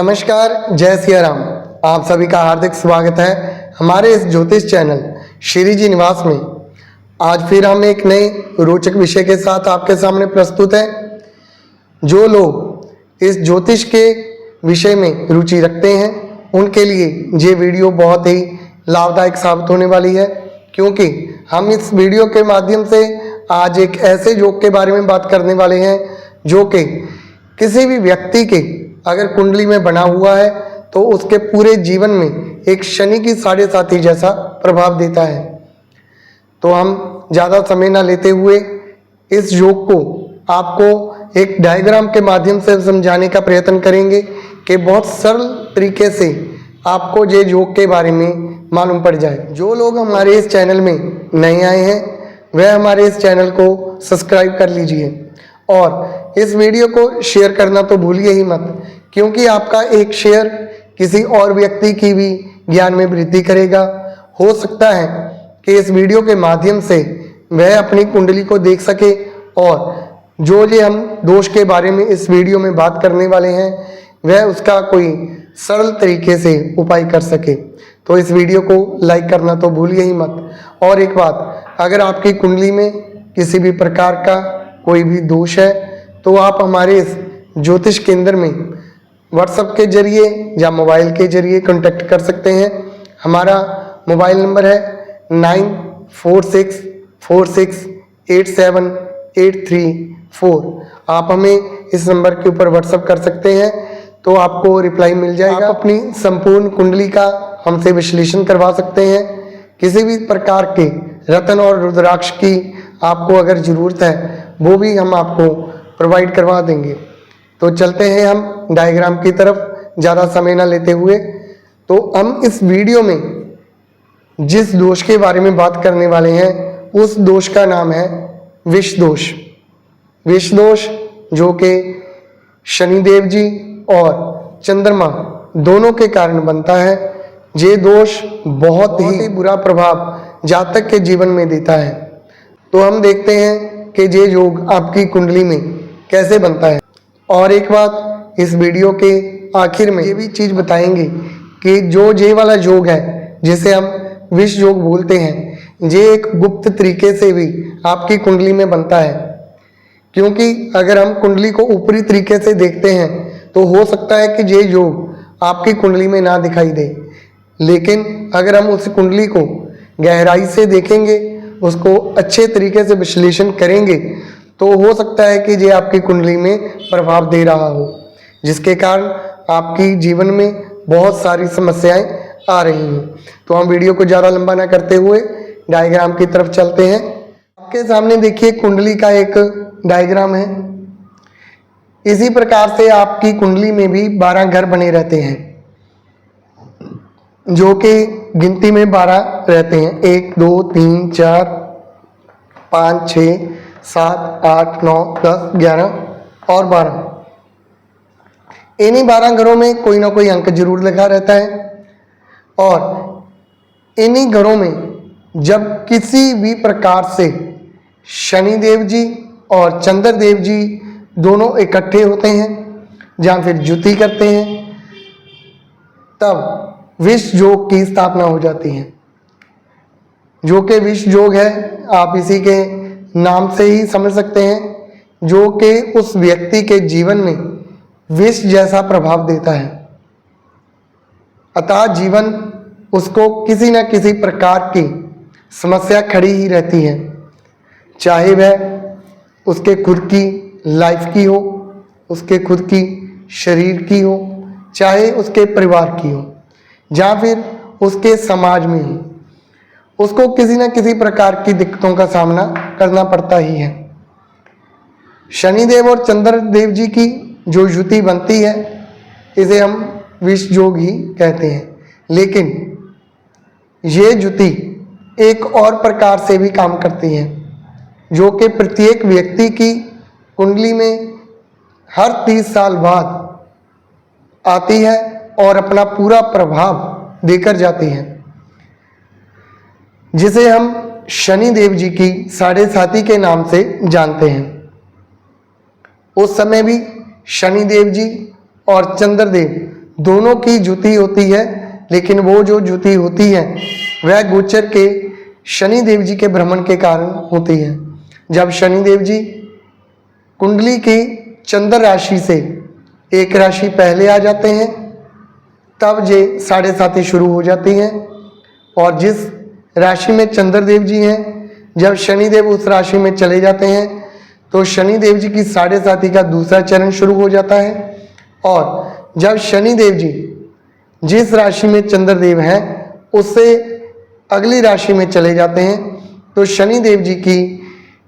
नमस्कार, जय सिया राम। आप सभी का हार्दिक स्वागत है हमारे इस ज्योतिष चैनल श्री जी निवास में। आज फिर हम एक नए रोचक विषय के साथ आपके सामने प्रस्तुत हैं। जो लोग इस ज्योतिष के विषय में रुचि रखते हैं उनके लिए ये वीडियो बहुत ही लाभदायक साबित होने वाली है, क्योंकि हम इस वीडियो के माध्यम से आज एक ऐसे योग के बारे में बात करने वाले हैं जो कि किसी भी व्यक्ति के अगर कुंडली में बना हुआ है तो उसके पूरे जीवन में एक शनि की साढ़े साथी जैसा प्रभाव देता है। तो हम ज़्यादा समय ना लेते हुए इस योग को आपको एक डायग्राम के माध्यम से समझाने का प्रयत्न करेंगे कि बहुत सरल तरीके से आपको ये योग के बारे में मालूम पड़ जाए। जो लोग हमारे इस चैनल में नए आए हैं वह हमारे इस चैनल को सब्सक्राइब कर लीजिए और इस वीडियो को शेयर करना तो भूलिए ही मत, क्योंकि आपका एक शेयर किसी और व्यक्ति की भी ज्ञान में वृद्धि करेगा। हो सकता है कि इस वीडियो के माध्यम से वह अपनी कुंडली को देख सके और जो हम दोष के बारे में इस वीडियो में बात करने वाले हैं वह उसका कोई सरल तरीके से उपाय कर सके। तो इस वीडियो को लाइक करना तो भूलिए ही मत। और एक बात, अगर आपकी कुंडली में किसी भी प्रकार का कोई भी दोष है तो आप हमारे इस ज्योतिष केंद्र में व्हाट्सएप के जरिए या मोबाइल के जरिए कांटेक्ट कर सकते हैं। हमारा मोबाइल नंबर है 9464687834। आप हमें इस नंबर के ऊपर व्हाट्सएप कर सकते हैं तो आपको रिप्लाई मिल जाएगा। आप अपनी संपूर्ण कुंडली का हमसे विश्लेषण करवा सकते हैं। किसी भी प्रकार के रत्न और रुद्राक्ष की आपको अगर ज़रूरत है वो भी हम आपको प्रोवाइड करवा देंगे। तो चलते हैं हम डायग्राम की तरफ, ज़्यादा समय ना लेते हुए। तो हम इस वीडियो में जिस दोष के बारे में बात करने वाले हैं उस दोष का नाम है विष दोष। विष दोष जो कि शनिदेव जी और चंद्रमा दोनों के कारण बनता है। ये दोष बहुत ही बुरा प्रभाव जातक के जीवन में देता है। तो हम देखते हैं कि ये योग आपकी कुंडली में कैसे बनता है। और एक बात, इस वीडियो के आखिर में ये भी चीज़ बताएंगे कि जो ये वाला योग है जिसे हम विष योग बोलते हैं, ये एक गुप्त तरीके से भी आपकी कुंडली में बनता है। क्योंकि अगर हम कुंडली को ऊपरी तरीके से देखते हैं तो हो सकता है कि ये योग आपकी कुंडली में ना दिखाई दे, लेकिन अगर हम उस कुंडली को गहराई से देखेंगे, उसको अच्छे तरीके से विश्लेषण करेंगे तो हो सकता है कि ये आपकी कुंडली में प्रभाव दे रहा हो, जिसके कारण आपकी जीवन में बहुत सारी समस्याएं आ रही हैं। तो हम वीडियो को ज़्यादा लंबा ना करते हुए डायग्राम की तरफ चलते हैं। आपके सामने देखिए कुंडली का एक डायग्राम है। इसी प्रकार से आपकी कुंडली में भी 12 घर बने रहते हैं, जो कि गिनती में 12 रहते हैं। 1 2 3 4 5 6 7 8 9 10 11 और 12। इन्हीं 12 घरों में कोई ना कोई अंक जरूर लिखा रहता है। और इन्हीं घरों में जब किसी भी प्रकार से शनिदेव जी और चंद्रदेव जी दोनों इकट्ठे होते हैं या फिर युति करते हैं, तब विष योग की स्थापना हो जाती है। जो कि विष योग है, आप इसी के नाम से ही समझ सकते हैं, जो कि उस व्यक्ति के जीवन में विष जैसा प्रभाव देता है। अतः जीवन उसको किसी न किसी प्रकार की समस्या खड़ी ही रहती है, चाहे वह उसके खुद की लाइफ की हो, उसके खुद की शरीर की हो, चाहे उसके परिवार की हो, या फिर उसके समाज में ही उसको किसी न किसी प्रकार की दिक्कतों का सामना करना पड़ता ही है। शनिदेव और चंद्रदेव जी की जो युति बनती है इसे हम विष योग ही कहते हैं। लेकिन ये युति एक और प्रकार से भी काम करती है, जो कि प्रत्येक व्यक्ति की कुंडली में हर 30 साल बाद आती है और अपना पूरा प्रभाव देकर जाती है, जिसे हम शनिदेव जी की साढ़े साथी के नाम से जानते हैं। उस समय भी शनिदेव जी और चंद्रदेव दोनों की जुति होती है, लेकिन वो जो जुति होती है वह गोचर के शनि देव जी के भ्रमण के कारण होती है। जब शनि देव जी कुंडली की चंद्र राशि से एक राशि पहले आ जाते हैं तब ये साढ़े साथी शुरू हो जाती हैं। और जिस राशि में चंद्र देव जी हैं, जब शनि देव उस राशि में चले जाते हैं तो शनि देव जी की साढ़े साथी का दूसरा चरण शुरू हो जाता है। और जब शनि देव जी जिस राशि में चंद्र देव हैं उससे अगली राशि में चले जाते हैं तो शनि देव जी की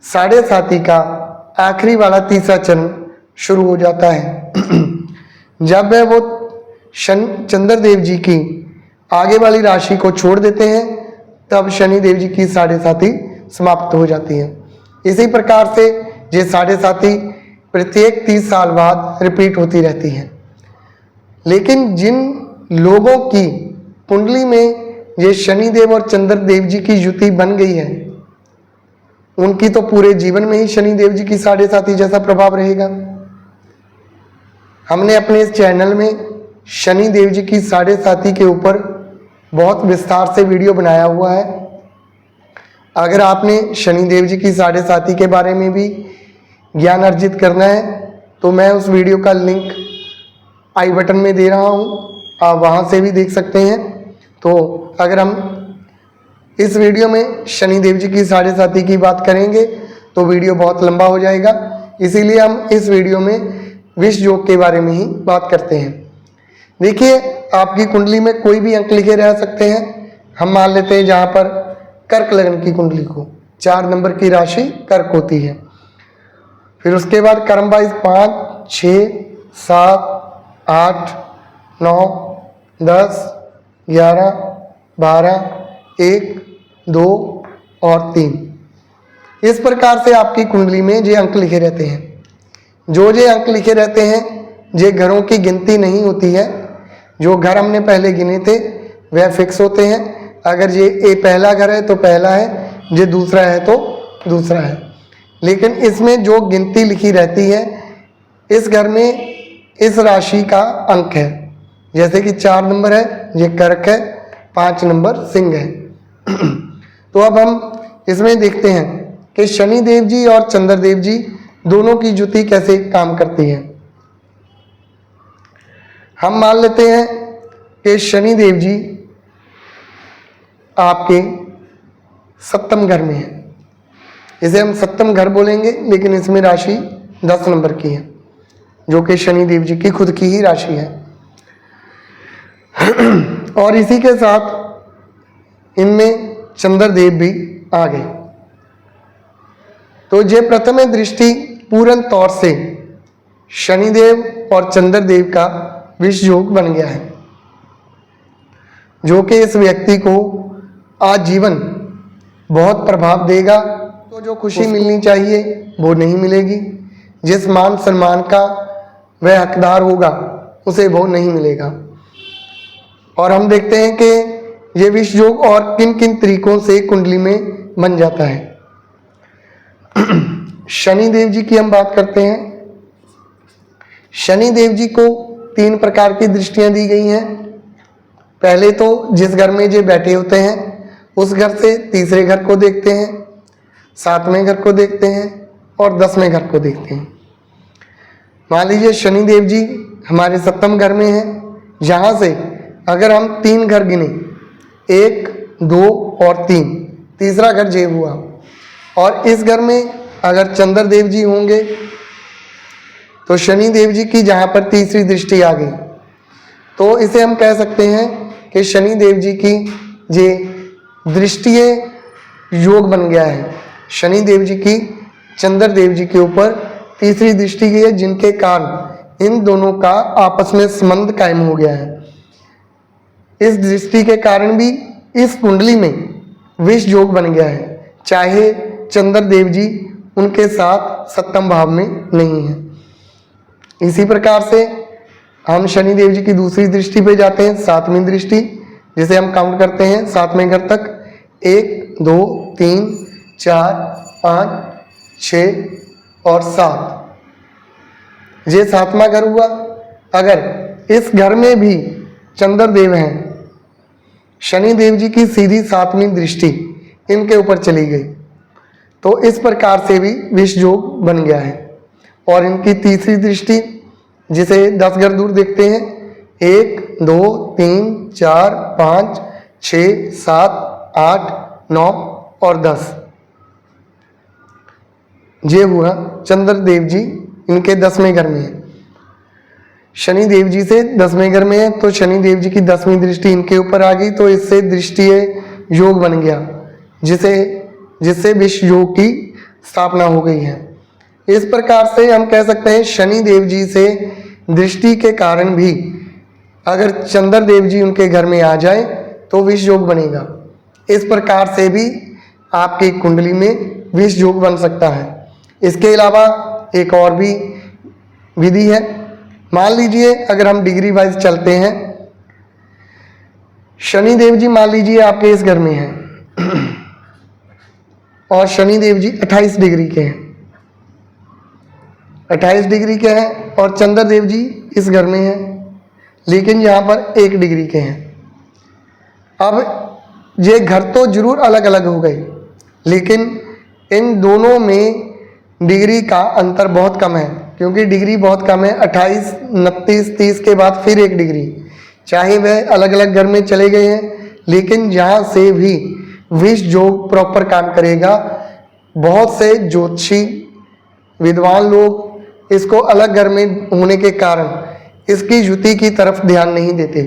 साढ़े साथी का आखिरी वाला तीसरा चरण शुरू हो जाता है। जब वो चंद्र देव जी की आगे वाली राशि को छोड़ देते हैं तब शनि देव जी की साढ़े साथी समाप्त हो जाती है। इसी प्रकार से ये साढ़े साथी प्रत्येक 30 साल बाद रिपीट होती रहती है। लेकिन जिन लोगों की कुंडली में ये शनि देव और चंद्र देव जी की युति बन गई है उनकी तो पूरे जीवन में ही शनि देव जी की साढ़े साथी जैसा प्रभाव रहेगा। हमने अपने इस चैनल में शनि देव जी की साढ़े साथी के ऊपर बहुत विस्तार से वीडियो बनाया हुआ है। अगर आपने शनि देव जी की साढ़े साथी के बारे में भी ज्ञान अर्जित करना है तो मैं उस वीडियो का लिंक आई बटन में दे रहा हूँ, आप वहाँ से भी देख सकते हैं। तो अगर हम इस वीडियो में शनि देव जी की साढ़े साथी की बात करेंगे तो वीडियो बहुत लंबा हो जाएगा, इसीलिए हम इस वीडियो में विष योग के बारे में ही बात करते हैं। देखिए, आपकी कुंडली में कोई भी अंक लिखे रह सकते हैं। हम मान लेते हैं जहाँ पर कर्क लग्न की कुंडली को 4 नंबर की राशि कर्क होती है। फिर उसके बाद कर्म वाइज 5, 6, 7, 8, 9, 10, 11, 12, 1, 2 और 3 इस प्रकार से आपकी कुंडली में ये अंक लिखे रहते हैं। जो ये अंक लिखे रहते हैं ये घरों की गिनती नहीं होती है। जो घर हमने पहले गिने थे वह फिक्स होते हैं। अगर ये पहला घर है तो पहला है, ये दूसरा है तो दूसरा है। लेकिन इसमें जो गिनती लिखी रहती है इस घर में इस राशि का अंक है। जैसे कि 4 नंबर है ये कर्क है, 5 नंबर सिंह है। तो अब हम इसमें देखते हैं कि शनि देव जी और चंद्र देव जी दोनों की जुति कैसे काम करती है। हम मान लेते हैं कि शनि देव जी आपके 7वें घर में है। इसे हम 7वां घर बोलेंगे, लेकिन इसमें राशि 10 नंबर की है जो कि शनि देव जी की खुद की ही राशि है। और इसी के साथ इनमें चंद्र देव भी आ गए। तो ये प्रथम दृष्टि पूर्ण तौर से शनिदेव और चंद्र देव का विष योग बन गया है, जो कि इस व्यक्ति को आजीवन बहुत प्रभाव देगा। तो जो खुशी मिलनी चाहिए वो नहीं मिलेगी, जिस मान सम्मान का वह हकदार होगा उसे वो नहीं मिलेगा। और हम देखते हैं कि ये विष योग और किन किन तरीकों से कुंडली में बन जाता है। शनि देव जी की हम बात करते हैं। शनि देव जी को 3 प्रकार की दृष्टियां दी गई हैं। पहले तो जिस घर में ये बैठे होते हैं उस घर से तीसरे घर को देखते हैं, 7वें घर को देखते हैं और 10वें घर को देखते हैं। मान लीजिए शनि देव जी हमारे 7वें घर में हैं। यहाँ से अगर हम 3 घर गिने, 1, 2 और 3, तीसरा घर जे हुआ। और इस घर में अगर चंद्र देव जी होंगे तो शनि देव जी की जहाँ पर तीसरी दृष्टि आ गई तो इसे हम कह सकते हैं कि शनि देव जी की ये दृष्टिये योग बन गया है। शनि देव जी की चंद्र देव जी के ऊपर तीसरी दृष्टि की है, जिनके कारण इन दोनों का आपस में संबंध कायम हो गया है। इस दृष्टि के कारण भी इस कुंडली में विष योग बन गया है, चाहे चंद्र देव जी उनके साथ 7वें भाव में नहीं है। इसी प्रकार से हम शनि देव जी की दूसरी दृष्टि पे जाते हैं, 7वीं दृष्टि, जिसे हम काउंट करते हैं 7वें घर तक। 1, 2, 3, 4, 5, 6 और 7, ये 7वां घर हुआ। अगर इस घर में भी चंद्रदेव हैं, शनि देव जी की सीधी 7वीं दृष्टि इनके ऊपर चली गई, तो इस प्रकार से भी विष योग बन गया है। और इनकी तीसरी दृष्टि, जिसे 10 घर दूर देखते हैं, 1 2 3 4 5 6 7 8 9 और 10, ये हुआ चंद्रदेव जी इनके 10वें घर में है। शनि देव जी से 10वें घर में है, तो शनि देव जी की 10वीं दृष्टि इनके ऊपर आ गई, तो इससे दृष्टि योग बन गया, जिससे विश्व योग की स्थापना हो गई है। इस प्रकार से हम कह सकते हैं शनि देव जी से दृष्टि के कारण भी अगर चंद्रदेव जी उनके घर में आ जाए तो विश्व योग बनेगा। इस प्रकार से भी आपकी कुंडली में विश्व योग बन सकता है। इसके अलावा एक और भी विधि है। मान लीजिए अगर हम डिग्री वाइज चलते हैं, शनि देव जी मान लीजिए आपके इस घर में हैं और शनि देव जी 28 डिग्री के हैं, 28 डिग्री के हैं, और चंद्रदेव जी इस घर में हैं लेकिन यहाँ पर 1 डिग्री के हैं। अब ये घर तो जरूर अलग अलग हो गए, लेकिन इन दोनों में डिग्री का अंतर बहुत कम है, क्योंकि डिग्री बहुत कम है। 28 29 30 के बाद फिर 1 डिग्री, चाहे वह अलग अलग घर में चले गए हैं, लेकिन यहाँ से भी विष योग प्रॉपर काम करेगा। बहुत से ज्योतिषी विद्वान लोग इसको अलग घर में होने के कारण इसकी युति की तरफ ध्यान नहीं देते,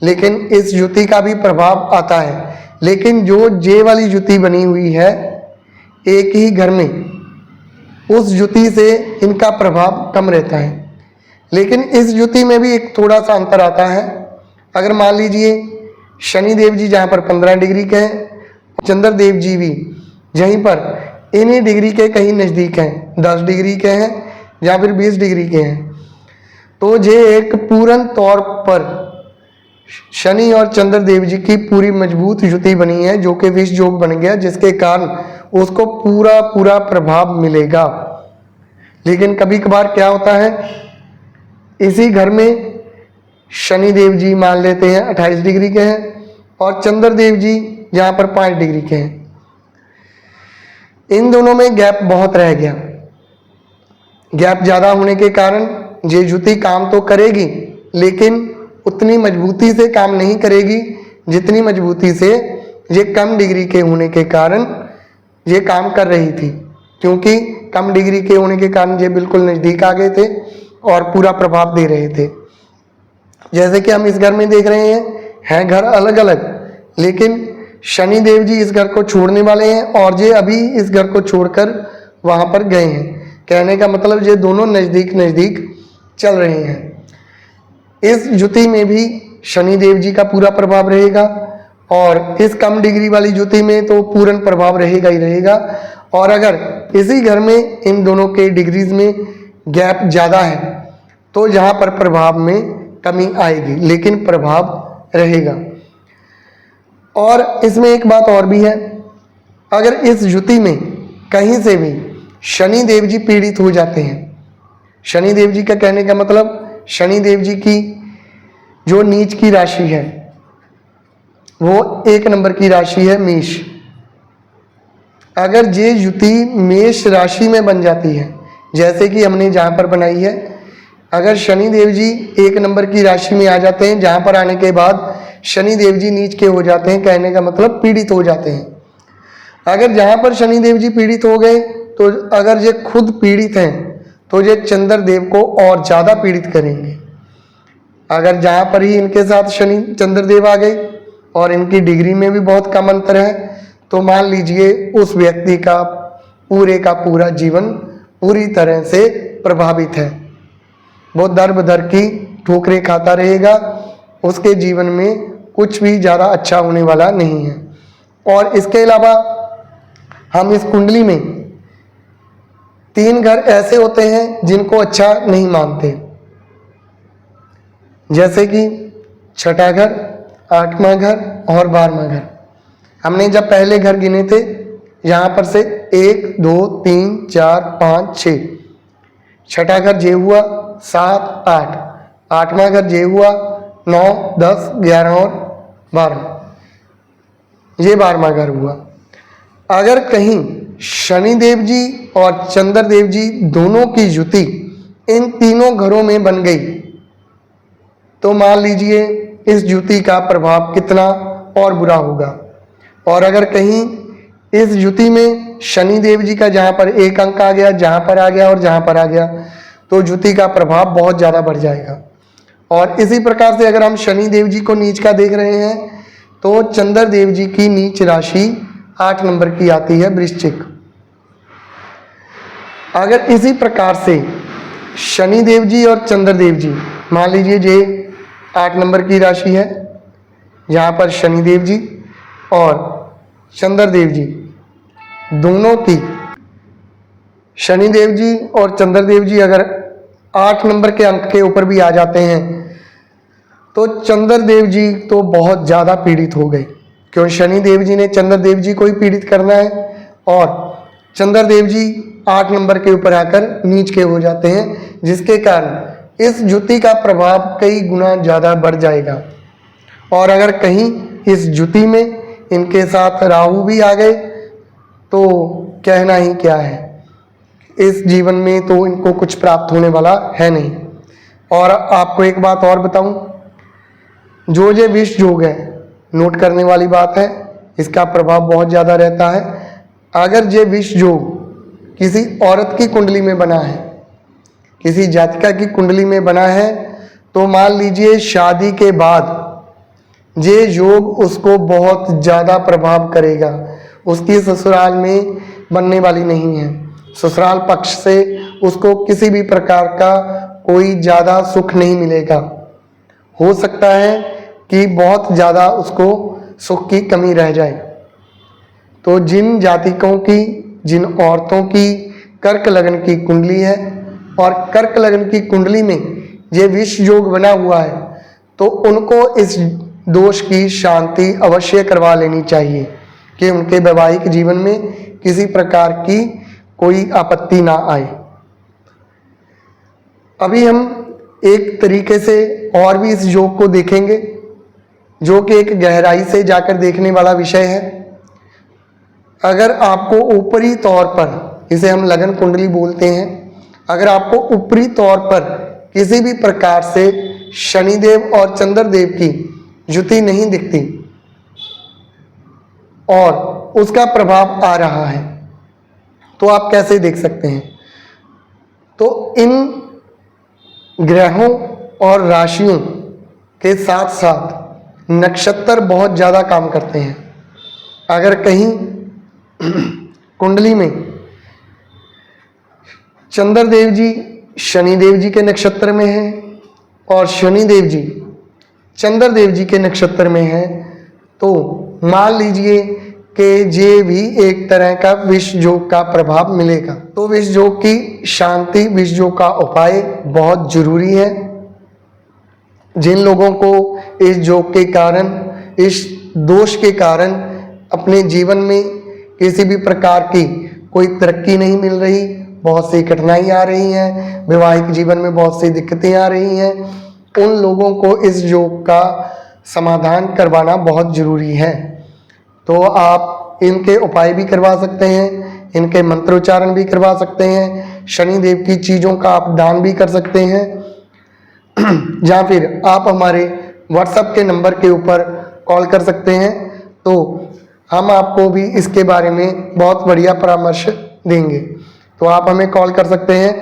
लेकिन इस युति का भी प्रभाव आता है। लेकिन जो जे वाली युति बनी हुई है एक ही घर में, उस युति से इनका प्रभाव कम रहता है। लेकिन इस युति में भी एक थोड़ा सा अंतर आता है। अगर मान लीजिए शनि देव जी जहाँ पर 15 डिग्री के हैं, चंद्रदेव जी भी यहीं पर इन्हीं डिग्री के कहीं नज़दीक हैं, 10 डिग्री के हैं या फिर 20 डिग्री के हैं, तो ये एक पूर्ण तौर पर शनि और चंद्रदेव जी की पूरी मजबूत युति बनी है, जो कि विष योग बन गया, जिसके कारण उसको पूरा पूरा प्रभाव मिलेगा। लेकिन कभी कभार क्या होता है, इसी घर में शनि देव जी मान लेते हैं 28 डिग्री के हैं और चंद्रदेव जी यहाँ पर 5 डिग्री के हैं, इन दोनों में गैप बहुत रह गया। गैप ज़्यादा होने के कारण ये युति काम तो करेगी, लेकिन उतनी मजबूती से काम नहीं करेगी जितनी मजबूती से ये कम डिग्री के होने के कारण ये काम कर रही थी। क्योंकि कम डिग्री के होने के कारण ये बिल्कुल नज़दीक आ गए थे और पूरा प्रभाव दे रहे थे। जैसे कि हम इस घर में देख रहे हैं घर अलग अलग, लेकिन शनि देव जी इस घर को छोड़ने वाले हैं और ये अभी इस घर को छोड़कर वहाँ पर गए हैं। कहने का मतलब ये दोनों नज़दीक नज़दीक चल रहे हैं। इस युति में भी शनि देव जी का पूरा प्रभाव रहेगा और इस कम डिग्री वाली युति में तो पूर्ण प्रभाव रहेगा ही रहेगा। और अगर इसी घर में इन दोनों के डिग्रीज में गैप ज़्यादा है तो यहाँ पर प्रभाव में कमी आएगी, लेकिन प्रभाव रहेगा। और इसमें एक बात और भी है, अगर इस युति में कहीं से भी शनि देव जी पीड़ित हो जाते हैं, शनि देव जी का कहने का मतलब शनि देव जी की जो नीच की राशि है वो 1 नंबर की राशि है मेष। अगर ये युति मेष राशि में बन जाती है, जैसे कि हमने जहाँ पर बनाई है, अगर शनि देव जी 1 नंबर की राशि में आ जाते हैं, जहाँ पर आने के बाद शनि देव जी नीच के हो जाते हैं, कहने का मतलब पीड़ित हो जाते हैं। अगर जहाँ पर शनि देव जी पीड़ित हो गए तो अगर ये खुद पीड़ित हैं तो ये चंद्रदेव को और ज़्यादा पीड़ित करेंगे। अगर जहाँ पर ही इनके साथ शनि चंद्रदेव आ गए और इनकी डिग्री में भी बहुत कम अंतर है, तो मान लीजिए उस व्यक्ति का पूरा जीवन पूरी तरह से प्रभावित है। वो दर बदर की ठोकरें खाता रहेगा, उसके जीवन में कुछ भी ज़्यादा अच्छा होने वाला नहीं है। और इसके अलावा हम इस कुंडली में 3 घर ऐसे होते हैं जिनको अच्छा नहीं मानते, जैसे कि 6ठा घर, 8वां घर और 12वां घर। हमने जब पहले घर गिने थे, यहाँ पर से 1 2 3 4 5 6, 6ठा घर ये हुआ 7 8, 8वां घर ये हुआ, 9, 10, 11 और 12, ये 12वां घर हुआ। अगर कहीं शनिदेव जी और चंद्रदेव जी दोनों की युति इन तीनों घरों में बन गई तो मान लीजिए इस युति का प्रभाव कितना और बुरा होगा। और अगर कहीं इस युति में शनिदेव जी का जहाँ पर एक अंक आ गया, जहाँ पर आ गया और जहाँ पर आ गया, तो युति का प्रभाव बहुत ज़्यादा बढ़ जाएगा। और इसी प्रकार से अगर हम शनिदेव जी को नीच का देख रहे हैं तो चंद्रदेव जी की नीच राशि 8 नंबर की आती है वृश्चिक। अगर इसी प्रकार से शनिदेव जी और चंद्रदेव जी, मान लीजिए ये 8 नंबर की राशि है, यहाँ पर शनिदेव जी और चंद्रदेव जी दोनों की, शनिदेव जी और चंद्रदेव जी अगर 8 नंबर के अंक के ऊपर भी आ जाते हैं तो चंद्रदेव जी तो बहुत ज़्यादा पीड़ित हो गए, क्योंकि शनिदेव जी ने चंद्रदेव जी को ही पीड़ित करना है और चंद्रदेव जी 8 नंबर के ऊपर आकर नीच के हो जाते हैं, जिसके कारण इस युति का प्रभाव कई गुना ज़्यादा बढ़ जाएगा। और अगर कहीं इस युति में इनके साथ राहु भी आ गए तो कहना ही क्या है, इस जीवन में तो इनको कुछ प्राप्त होने वाला है नहीं। और आपको एक बात और बताऊं, जो ये विष योग है, नोट करने वाली बात है, इसका प्रभाव बहुत ज़्यादा रहता है। अगर ये विष योग किसी औरत की कुंडली में बना है, किसी जातिका की कुंडली में बना है, तो मान लीजिए शादी के बाद ये योग उसको बहुत ज़्यादा प्रभाव करेगा। उसकी ससुराल में बनने वाली नहीं है, ससुराल पक्ष से उसको किसी भी प्रकार का कोई ज़्यादा सुख नहीं मिलेगा। हो सकता है कि बहुत ज़्यादा उसको सुख की कमी रह जाए। तो जिन जातिकों की, जिन औरतों की कर्क लगन की कुंडली है और कर्क लगन की कुंडली में ये विष योग बना हुआ है, तो उनको इस दोष की शांति अवश्य करवा लेनी चाहिए कि उनके वैवाहिक जीवन में किसी प्रकार की कोई आपत्ति ना आए। अभी हम एक तरीके से और भी इस योग को देखेंगे, जो कि एक गहराई से जाकर देखने वाला विषय है। अगर आपको ऊपरी तौर पर, इसे हम लगन कुंडली बोलते हैं, अगर आपको ऊपरी तौर पर किसी भी प्रकार से शनिदेव और चंद्रदेव की युति नहीं दिखती और उसका प्रभाव आ रहा है, तो आप कैसे देख सकते हैं? तो इन ग्रहों और राशियों के साथ साथ नक्षत्र बहुत ज़्यादा काम करते हैं। अगर कहीं कुंडली में चंद्रदेव जी शनिदेव जी के नक्षत्र में हैं और शनिदेव जी चंद्रदेव जी के नक्षत्र में हैं, तो मान लीजिए कि ये भी एक तरह का विष योग का प्रभाव मिलेगा। तो विष योग की शांति, विष योग का उपाय बहुत जरूरी है। जिन लोगों को इस योग के कारण, इस दोष के कारण अपने जीवन में किसी भी प्रकार की कोई तरक्की नहीं मिल रही, बहुत सी कठिनाई आ रही हैं, वैवाहिक जीवन में बहुत सी दिक्कतें आ रही हैं, उन लोगों को इस योग का समाधान करवाना बहुत ज़रूरी है। तो आप इनके उपाय भी करवा सकते हैं, इनके मंत्रोच्चारण भी करवा सकते हैं, शनिदेव की चीज़ों का आप दान भी कर सकते हैं, या फिर आप हमारे व्हाट्सएप के नंबर के ऊपर कॉल कर सकते हैं। तो हम आपको भी इसके बारे में बहुत बढ़िया परामर्श देंगे। तो आप हमें कॉल कर सकते हैं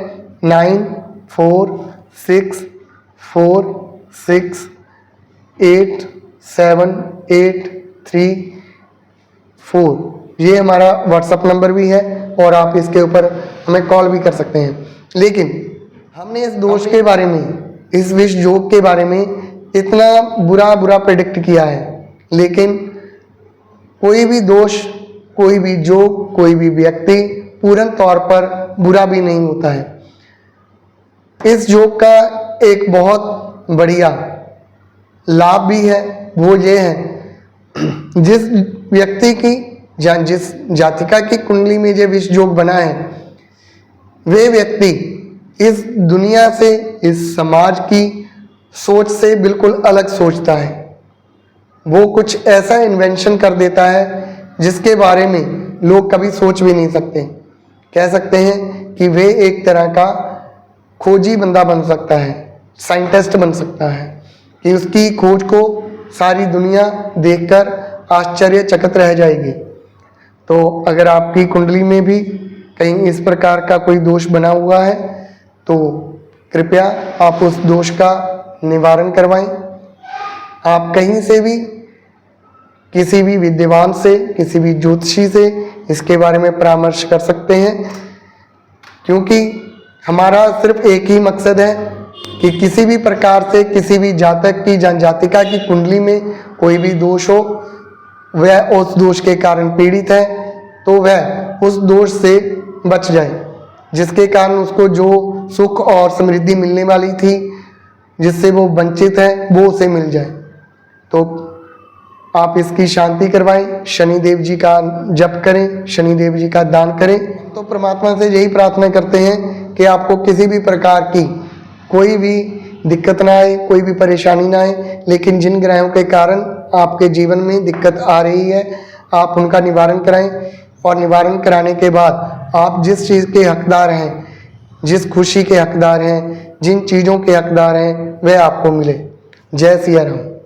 9446487834। ये हमारा व्हाट्सएप नंबर भी है और आप इसके ऊपर हमें कॉल भी कर सकते हैं। लेकिन हमने इस दोष के बारे में, इस विष योग के बारे में इतना बुरा प्रेडिक्ट किया है, लेकिन कोई भी दोष, कोई भी योग, कोई भी व्यक्ति पूर्ण तौर पर बुरा भी नहीं होता है। इस योग का एक बहुत बढ़िया लाभ भी है, वो ये है, जिस व्यक्ति की या जिस जातिका की कुंडली में ये विष योग बना है, वे व्यक्ति इस दुनिया से, इस समाज की सोच से बिल्कुल अलग सोचता है। वो कुछ ऐसा इन्वेंशन कर देता है जिसके बारे में लोग कभी सोच भी नहीं सकते। कह सकते हैं कि वे एक तरह का खोजी बंदा बन सकता है, साइंटिस्ट बन सकता है, कि उसकी खोज को सारी दुनिया देखकर आश्चर्यचकित रह जाएगी। तो अगर आपकी कुंडली में भी कहीं इस प्रकार का कोई दोष बना हुआ है तो कृपया आप उस दोष का निवारण करवाएं। आप कहीं से भी किसी भी विद्वान से, किसी भी ज्योतिषी से इसके बारे में परामर्श कर सकते हैं, क्योंकि हमारा सिर्फ एक ही मकसद है कि किसी भी प्रकार से किसी भी जातक की, जनजातिका की कुंडली में कोई भी दोष हो, वह उस दोष के कारण पीड़ित है तो वह उस दोष से बच जाए, जिसके कारण उसको जो सुख और समृद्धि मिलने वाली थी, जिससे वो वंचित है, वो उसे मिल जाए। तो आप इसकी शांति करवाएं, शनिदेव जी का जप करें, शनिदेव जी का दान करें। तो परमात्मा से यही प्रार्थना करते हैं कि आपको किसी भी प्रकार की कोई भी दिक्कत ना आए, कोई भी परेशानी ना आए, लेकिन जिन ग्रहों के कारण आपके जीवन में दिक्कत आ रही है आप उनका निवारण कराएं, और निवारण कराने के बाद आप जिस चीज़ के हकदार हैं, जिस खुशी के हकदार हैं, जिन चीज़ों के हकदार हैं, वह आपको मिले। जय सिया राम।